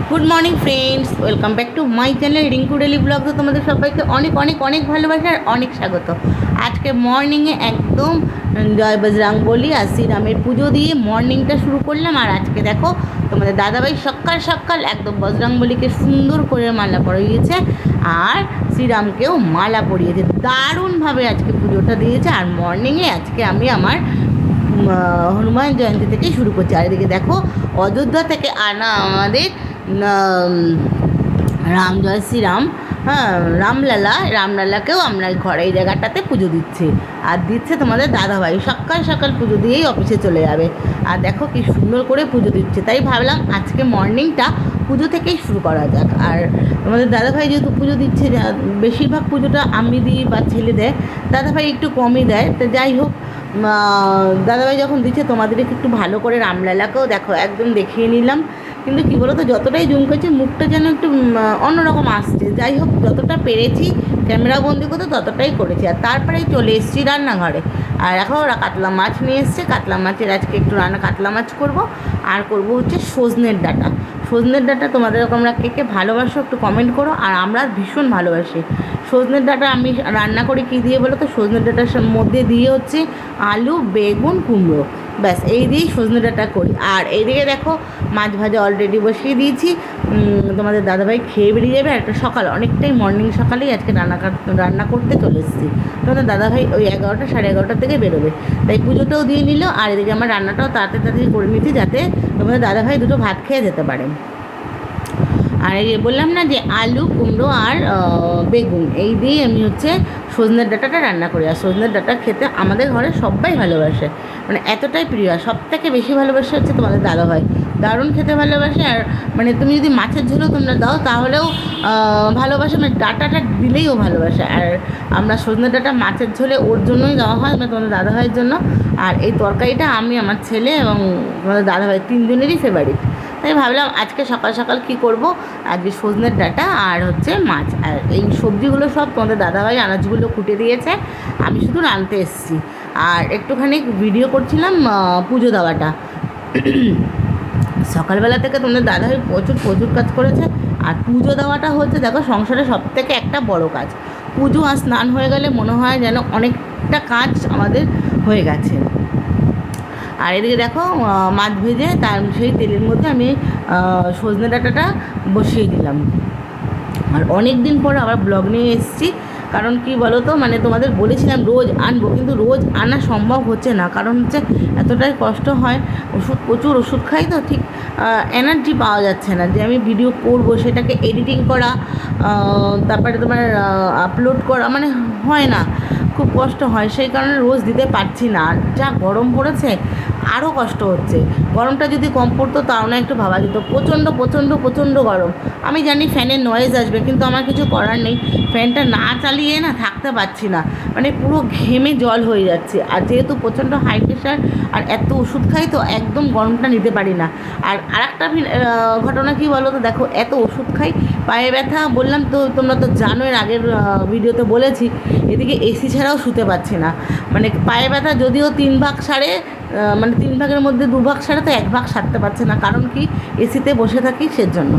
Good morning friends, welcome back to my channel Rinku daily blog. তো তোমাদের সবাইকে অনেক অনেক অনেক ভালোবাসা আর অনেক স্বাগত। আজকে মর্নিংয়ে একদম জয় বজরংবলী আর শ্রীরামের পুজো দিয়ে মর্নিংটা শুরু করলাম। আর আজকে দেখো তোমাদের দাদাভাই সকাল সকাল একদম বজরংবলীকে সুন্দর করে মালা পরিয়েছে আর শ্রীরামকেও মালা পরিয়েছে। দারুণভাবে আজকে পুজোটা দিয়েছে। আর মর্নিংয়ে আজকে আমি আমার হনুমান জয়ন্তী থেকেই শুরু করছি। আর এদিকে দেখো অযোধ্যা থেকে আনা আমাদের রাম জয় শ্রীরাম, হ্যাঁ রামলালাকেও আমরা ঘরে এই জায়গাটাতে পুজো দিচ্ছি। আর দিচ্ছে তোমাদের দাদাভাই সকাল সকাল পুজো দিয়েই অফিসে চলে যাবে। আর দেখো কি সুন্দর করে পুজো দিচ্ছে। তাই ভাবলাম আজকে মর্নিংটা পুজো থেকেই শুরু করা যাক। আর তোমাদের দাদাভাই যেহেতু পুজো দিচ্ছে, বেশিরভাগ পুজোটা আমি দিই বা ছেলে দেয়, দাদাভাই একটু কমই দেয়। তো যাই হোক, দাদাভাই যখন দিচ্ছে তোমাদেরকে একটু ভালো করে রামলালাকেও দেখো একদম দেখিয়ে নিলাম। কিন্তু কী বলো তো, যতটাই জুম করছি মুখটা যেন একটু অন্যরকম আসছে। যাই হোক, যতটা পেরেছি ক্যামেরা বন্দি করতে ততটাই করেছি। আর তারপরেই চলে এসেছি রান্নাঘরে। আর এখন ওরা কাতলা মাছ নিয়ে এসছে। কাতলা মাছের আজকে একটু কাতলা মাছ করব। আর করব হচ্ছে সজনের ডাঁটা। সজনের ডাঁটা তোমাদের তোমরা কে কে ভালোবাসো একটু কমেন্ট করো। আর আমরা ভীষণ ভালোবাসি সজনের ডাঁটা। আমি রান্না করি কী দিয়ে বলো তো, সজনের ডাঁটার মধ্যে দিয়ে হচ্ছে আলু, বেগুন, কুমড়ো, ব্যাস এই দিয়েই সজনে ডাঁটা করি। আর এইদিকে দেখো মাছ ভাজা অলরেডি বসিয়ে দিয়েছি। তোমাদের দাদাভাই খেয়ে বেরিয়ে যাবে। আর একটা সকাল অনেকটাই মর্নিং সকালেই আজকে রান্না করতে চলে এসেছি। তোমাদের দাদাভাই ওই 11টা সাড়ে 11টার থেকে বেরোবে, তাই পুজোটাও দিয়ে নিল। আর এদিকে আমার রান্নাটাও তাড়াতাড়ি করে নিচ্ছি যাতে তোমাদের দাদাভাই দুটো ভাত খেয়ে যেতে পারে। আর এই বললাম না যে আলু, কুমড়ো আর বেগুন এই দিয়ে আমি হচ্ছে সজনের ডাঁটাটা রান্না করি। আর সজনের ডাঁটা খেতে আমাদের ঘরে সবাই ভালোবাসে, মানে এতটাই প্রিয়। আর সব থেকে বেশি ভালোবাসে হচ্ছে তোমাদের দাদাভাই, দারুণ খেতে ভালোবাসে। আর মানে তুমি যদি মাছের ঝোলও তোমরা দাও তাহলেও ভালোবাসে, মানে ডাঁটাটা দিলেই ও ভালোবাসে। আর আমরা সজনের ডাঁটা মাছের ঝোলে ওর জন্যই দেওয়া হয়, মানে তোমাদের দাদাভাইয়ের জন্য। আর এই তরকারিটা আমি, আমার ছেলে এবং তোমাদের দাদাভাই তিনজনেরই ফেভারিট। তাই ভাবলাম আজকে সকাল সকাল কী করব, আজকে সজনের ডাঁটা আর হচ্ছে মাছ। আর এই সবজিগুলো সব তোমাদের দাদাভাই আনাজগুলো কুটে দিয়েছে, আমি শুধু রাঁধতে এসেছি। আর একটুখানি ভিডিও করছিলাম পুজো দেওয়াটা। সকালবেলা থেকে তোমাদের দাদাভাই প্রচুর কাজ করেছে। আর পুজো দেওয়াটা হচ্ছে দেখো সংসারে সবথেকে একটা বড় কাজ। পুজো আর স্নান হয়ে গেলে মনে হয় যেন অনেকটা কাজ আমাদের হয়ে গেছে। আর এদিকে দেখো মাছ ভেজে তার সেই তেলের মধ্যে আমি সজনে ডাঁটাটা বসিয়ে দিলাম। আর অনেক দিন পর আবার ব্লগ নিয়ে এসেছি। কারণ কি বলো তো, মানে তোমাদের বলেছিলাম রোজ আনবো, কিন্তু রোজ আনা সম্ভব হচ্ছে না। কারণ হচ্ছে এতটাই কষ্ট হয়, প্রচুর ওষুধ খাই তো, ঠিক এনার্জি পাওয়া যাচ্ছে না যে আমি ভিডিও করব, সেটাকে এডিটিং করা, তারপরে তোমার আপলোড করা, মানে হয় না, খুব কষ্ট হয়। সেই কারণে রোজ দিতে পারছি না। আর যা গরম পড়েছে আরও কষ্ট হচ্ছে। গরমটা যদি কম পড়তো তাও না একটু ভাবা যেত। প্রচণ্ড প্রচণ্ড প্রচণ্ড গরম। আমি জানি ফ্যানের নয়েজ আসবে, কিন্তু আমার কিছু করার নেই। ফ্যানটা না চালিয়ে না থাকতে পারছি না, মানে পুরো ঘেমে জল হয়ে যাচ্ছে। আর যেহেতু প্রচণ্ড হাই প্রেশার আর এত ওষুধ খাই তো একদম গরমটা নিতে পারি না। আর আরেকটা ঘটনা কী বলো তো, দেখো এত ওষুধ খাই, পায়ে ব্যথা বললাম তো, তোমরা তো জানো, এর আগের ভিডিওতে বলেছি। এদিকে এসি ছাড়াও শুতে পারছি না, মানে পায়ে ব্যথা যদিও 3 ভাগ সারে, মানে 3 ভাগের মধ্যে 2 ভাগ সারে, তো 1 ভাগ সারতে পারছে না। কারণ কি, এসিতে বসে থাকি সেজন্য।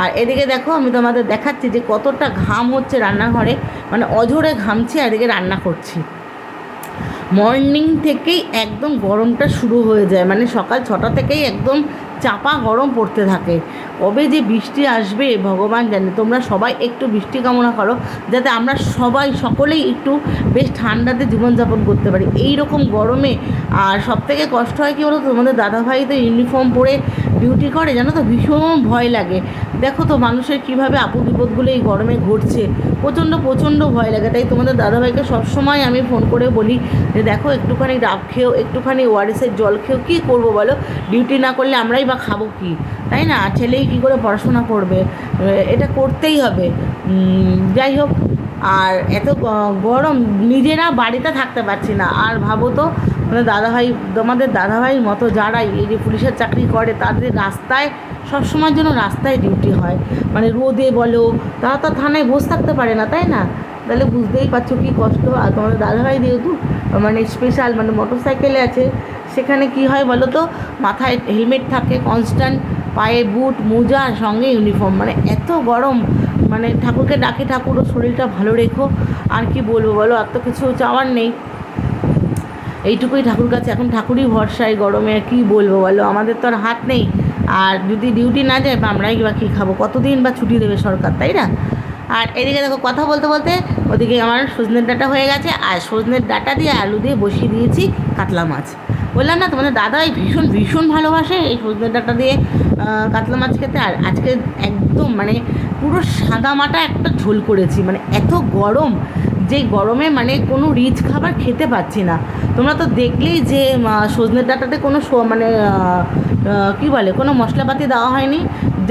আর এদিকে দেখো আমি তোমাদের দেখাচ্ছি যে কতটা ঘাম হচ্ছে রান্নাঘরে, মানে অঝরে ঘামছি। আর এদিকে রান্না করছি। মর্নিং থেকেই একদম গরমটা শুরু হয়ে যায়, মানে সকাল 6টা থেকেই একদম চাপা গরম পড়তে থাকে। কবে যে বৃষ্টি আসবে ভগবান জানে। তোমরা সবাই একটু বৃষ্টি কামনা করো, যাতে আমরা সকলেই একটু বেশ ঠান্ডাতে জীবনযাপন করতে পারি এই রকম গরমে। আর সবথেকে কষ্ট হয় কী বলো, তোমাদের দাদাভাই তো ইউনিফর্ম পরে ডিউটি করে, জানো তো, ভীষণ ভয় লাগে। দেখো তো মানুষের কীভাবে আপদ বিপদগুলো এই গরমে ঘটছে, প্রচণ্ড ভয় লাগে। তাই তোমাদের দাদাভাইকে সবসময় আমি ফোন করে বলি যে দেখো একটুখানি ডাব খেও, একটুখানি ওআরএসের জল খেও। কী করবো বলো, ডিউটি না করলে আমরাই বা খাবো কি, তাই না? ছেলেই কী করে পড়াশোনা করবে, এটা করতেই হবে। যাই হোক, আর এত গরম, নিজেরা বাড়িতে থাকতে পারছি না। আর ভাবো তো তোমাদের দাদাভাইয়ের মতো যারাই এই যে পুলিশের চাকরি করে, তাদের রাস্তায় সবসময়ের জন্য রাস্তায় ডিউটি হয়, মানে রোদে বলো, তারা তো থানায় বসে থাকতে পারে না, তাই না? তাহলে বুঝতেই পারছো কী কষ্ট। আর তোমাদের দাদাভাই যেহেতু মানে স্পেশাল, মানে মোটর সাইকেলে আছে, সেখানে কি হয় বলো তো, মাথায় হেলমেট থাকে কনস্ট্যান্ট, পায়ে বুট মোজা সঙ্গে ইউনিফর্ম, মানে এত গরম। মানে ঠাকুরকে ডাকি, ঠাকুর ও শরীরটা ভালো রেখো। আর কি বলবো বলো, আর তো কিছু চাওয়ার নেই, এইটুকুই ঠাকুর কাছে এখন ঠাকুরই ভরসা। এই গরমে আর কী বলবো বলো, আমাদের তো আর হাত নেই। আর যদি ডিউটি না যায় আমরাই বা কী খাবো, কতদিন বা ছুটি দেবে সরকার, তাই না? আর এদিকে দেখো কথা বলতে বলতে ওদিকে আমার সজনের ডাঁটা হয়ে গেছে, আর সজনের ডাঁটা দিয়ে আলু দিয়ে বসিয়ে দিয়েছি কাতলা মাছ। বললাম না তোমাদের দাদাই ভীষণ ভীষণ ভালোবাসে এই সজনের ডাঁটা দিয়ে কাতলা মাছ খেতে। আর আজকে একদম মানে পুরো সাদা মাটা একটা ঝোল করেছি, মানে এত গরম, যে গরমে মানে কোনো রিচ খাবার খেতে পাচ্ছি না। তোমরা তো দেখলেই যে সজনের ডাঁটাতে কোনো মানে কী বলে, কোনো মশলাপাতি দেওয়া হয়নি,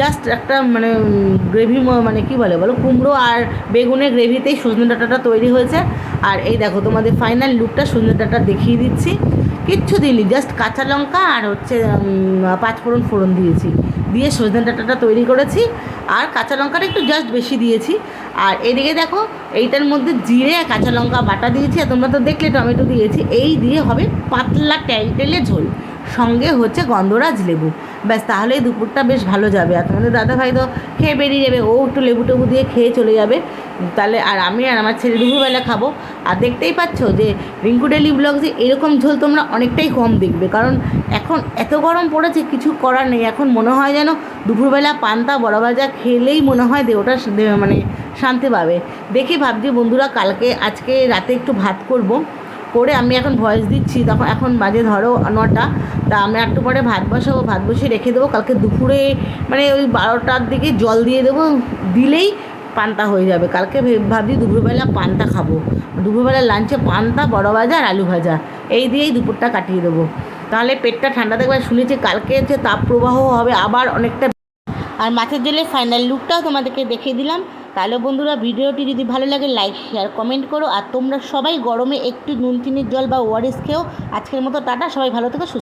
জাস্ট একটা মানে গ্রেভি, মানে কী বলে বলো, কুমড়ো আর বেগুনের গ্রেভিতেই সজনে ডাঁটাটা তৈরি হয়েছে। আর এই দেখো তোমাদের ফাইনাল লুকটা সজনে ডাঁটা দেখিয়ে দিচ্ছি, কিচ্ছু দিইনি, জাস্ট কাঁচা লঙ্কা আর হচ্ছে ফোড়ন দিয়েছি, দিয়ে সজনে ডাঁটাটা তৈরি করেছি। আর কাঁচা লঙ্কাটা একটু জাস্ট বেশি দিয়েছি। আর এদিকে দেখো এইটার মধ্যে জিরে আর কাঁচা লঙ্কা বাটা দিয়েছি, আর তোমরা তো দেখলে টমেটো দিয়েছি। এই দিয়ে হবে পাতলা টেলটেলে ঝোল, সঙ্গে হচ্ছে গন্ধরাজ লেবু, ব্যাস তাহলেই দুপুরটা বেশ ভালো যাবে। আর তোমাদের দাদাভাই তো খেয়ে বেরিয়ে যাবে, ও একটু লেবু টেবু দিয়ে খেয়ে চলে যাবে তাহলে। আর আমি আর আমার ছেলে দুপুরবেলা খাবো। আর দেখতেই পাচ্ছ যে রিঙ্কু ডেলি ব্লগসে এরকম ঝোল তোমরা অনেকটাই কম দেখবে, কারণ এখন এত গরম পড়েছে, কিছু করার নেই। এখন মনে হয় যেন দুপুরবেলা পান্তা বড়া ভাজা খেলেই মনে হয় দেহটা মানে শান্তি পাবে। দেখি ভাবছি বন্ধুরা, আজকে রাতে একটু ভাত করে আমি এখন ভয়েস দিচ্ছি, তখন এখন বাজে ধরো 9টা, তা আমি একটু পরে ভাত বসাবো, ভাত বসিয়ে রেখে দেবো। কালকে দুপুরে মানে ওই 12টার দিকে জল দিয়ে দেবো, দিলেই পান্তা হয়ে যাবে। কালকে ভাবছি দুপুরবেলা পান্তা খাবো, দুপুরবেলা লাঞ্চে পান্তা বড় ভাজা আর আলু ভাজা এই দিয়েই দুপুরটা কাটিয়ে দেবো, তাহলে পেটটা ঠান্ডা থাকবে। শুনেছি কালকে হচ্ছে তাপপ্রবাহ হবে আবার অনেকটা। আর মাছের ঝোলের ফাইনাল লুকটাও তোমাদেরকে দেখিয়ে দিলাম। তাহলে বন্ধুরা, ভিডিওটি যদি ভালো লাগে লাইক শেয়ার কমেন্ট করো। আর তোমরা সবাই গরমে একটু নুন চিনির জল বা ওআরএস খেও। আজকের মতো টাটা, সবাই ভালো থেকো।